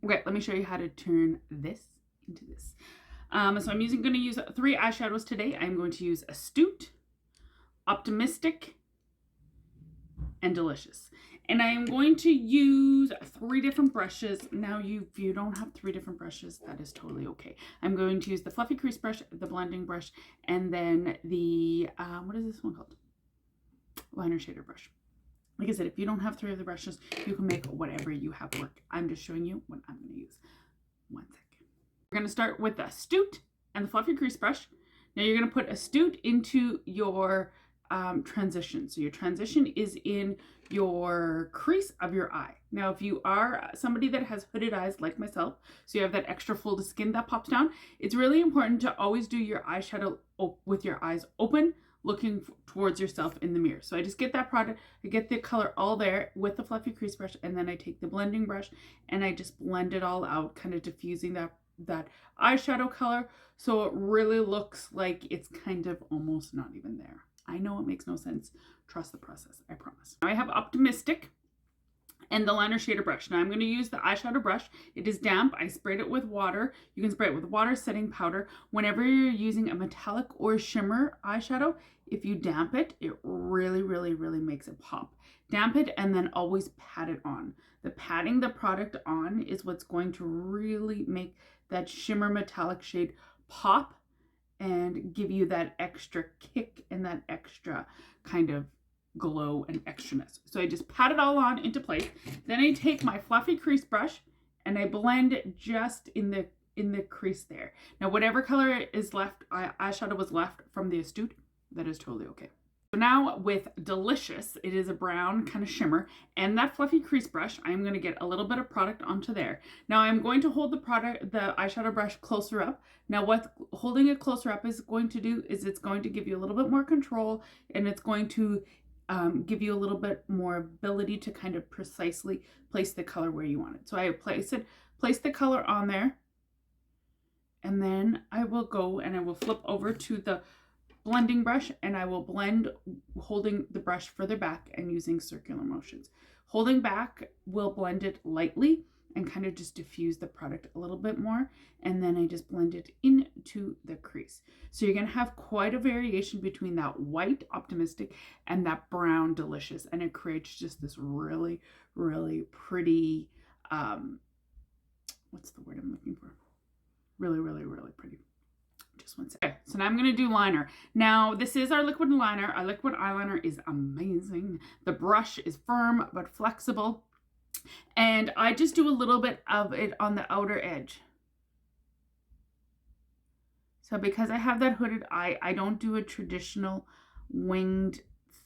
Okay, let me show you how to turn this into this. So I'm going to use 3 eyeshadows today. I'm going to use Astute, Optimistic, and Delicious. And I am going to use 3 different brushes. Now, if you don't have 3 different brushes, that is totally okay. I'm going to use the fluffy crease brush, the blending brush, and then the, what is this one called? Liner shader brush. Like I said, if you don't have 3 of the brushes, you can make whatever you have work. I'm just showing you what I'm going to use. 1 second. We're going to start with the Astute and the fluffy crease brush. Now you're going to put Astute into your transition. So your transition is in your crease of your eye. Now, if you are somebody that has hooded eyes like myself, so you have that extra fold of skin that pops down, it's really important to always do your eyeshadow with your eyes open, looking towards yourself in the mirror. So I just get that product, I get the color all there with the fluffy crease brush, and then I take the blending brush and I just blend it all out, kind of diffusing that eyeshadow color so it really looks like it's kind of almost not even there. I know it makes no sense. Trust the process, I promise. Now I have Optimistic and the liner shader brush. Now I'm going to use the eyeshadow brush. It is damp. I sprayed it with water. You can spray it with water, setting powder. Whenever you're using a metallic or shimmer eyeshadow, if you damp it, it really, really, really makes it pop. Damp it and then always pat it on. The patting the product on is what's going to really make that shimmer metallic shade pop and give you that extra kick and that extra kind of glow and extraness. So I just pat it all on into place. Then I take my fluffy crease brush and I blend it just in the crease there. Now whatever color is left, eyeshadow was left from the Astute, that is totally okay. So now with Delicious, it is a brown kind of shimmer, and that fluffy crease brush, I'm going to get a little bit of product onto there. Now I'm going to hold the eyeshadow brush closer up. Now what holding it closer up is going to do is it's going to give you a little bit more control, and it's going to give you a little bit more ability to kind of precisely place the color where you want it. So I place the color on there, and then I will go and I will flip over to the blending brush and I will blend holding the brush further back and using circular motions. Holding back will blend it lightly and kind of just diffuse the product a little bit more, and then I just blend it into the crease. So you're going to have quite a variation between that white Optimistic and that brown Delicious, and it creates just this really, really pretty, what's the word I'm looking for? Really, really, really pretty. Just 1 second. Okay, so now I'm going to do liner. Now this is our liquid liner. Our liquid eyeliner is amazing. The brush is firm but flexible. And I just do a little bit of it on the outer edge. So because I have that hooded eye, I don't do a traditional winged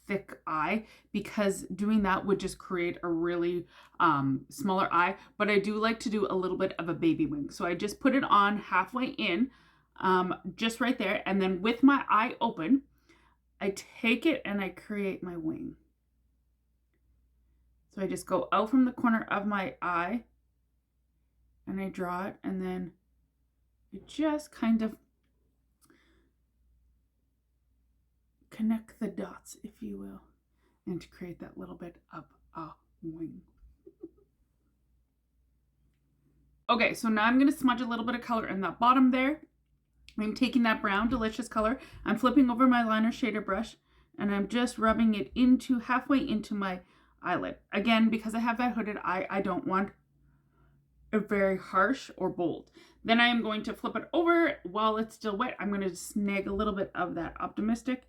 thick eye, because doing that would just create a really smaller eye. But I do like to do a little bit of a baby wing. So I just put it on halfway in, just right there. And then with my eye open, I take it and I create my wing. So I just go out from the corner of my eye and I draw it, and then I just kind of connect the dots, if you will, and to create that little bit of a wing. Okay, so now I'm going to smudge a little bit of color in that bottom there. I'm taking that brown Delicious color, I'm flipping over my liner shader brush, and I'm just rubbing it into halfway into my eyelid. Again, because I have that hooded eye, I don't want it very harsh or bold. Then I am going to flip it over while it's still wet. I'm going to snag a little bit of that Optimistic,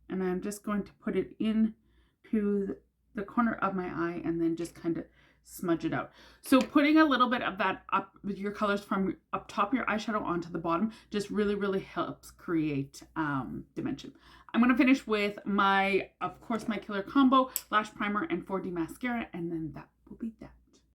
and I'm just going to put it into the corner of my eye and then just kind of smudge it out. So putting a little bit of that up with your colors from up top of your eyeshadow onto the bottom just really, really helps create dimension. I'm going to finish with my, of course, my Killer Combo Lash Primer and 4D Mascara, and then that will be that.